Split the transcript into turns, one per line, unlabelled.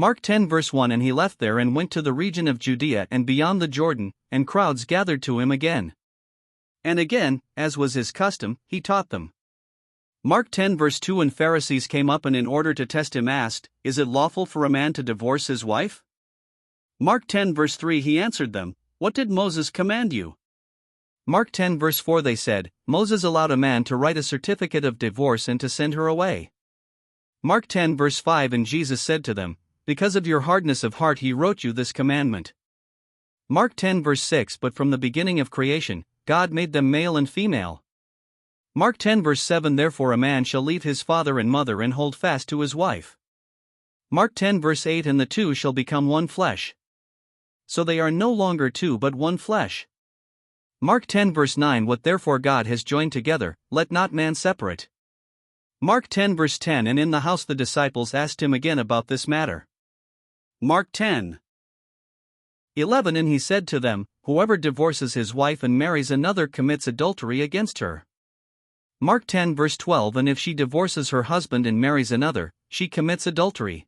Mark 10 verse 1 And he left there and went to the region of Judea and beyond the Jordan, and crowds gathered to him again. And again, as was his custom, he taught them. Mark 10 verse 2 And Pharisees came up and in order to test him asked, Is it lawful for a man to divorce his wife? Mark 10 verse 3 He answered them, What did Moses command you? Mark 10 verse 4 They said, Moses allowed a man to write a certificate of divorce and to send her away. Mark 10 verse 5 And Jesus said to them, Because of your hardness of heart he wrote you this commandment. Mark 10 verse 6 But from the beginning of creation, God made them male and female. Mark 10 verse 7 Therefore a man shall leave his father and mother and hold fast to his wife. Mark 10 verse 8 And the two shall become one flesh. So they are no longer two but one flesh. Mark 10 verse 9 What therefore God has joined together, let not man separate. Mark 10 verse 10 And in the house the disciples asked him again about this matter. Mark 10:11 And he said to them, Whoever divorces his wife and marries another commits adultery against her. Mark 10 verse 12 And if she divorces her husband and marries another, she commits adultery.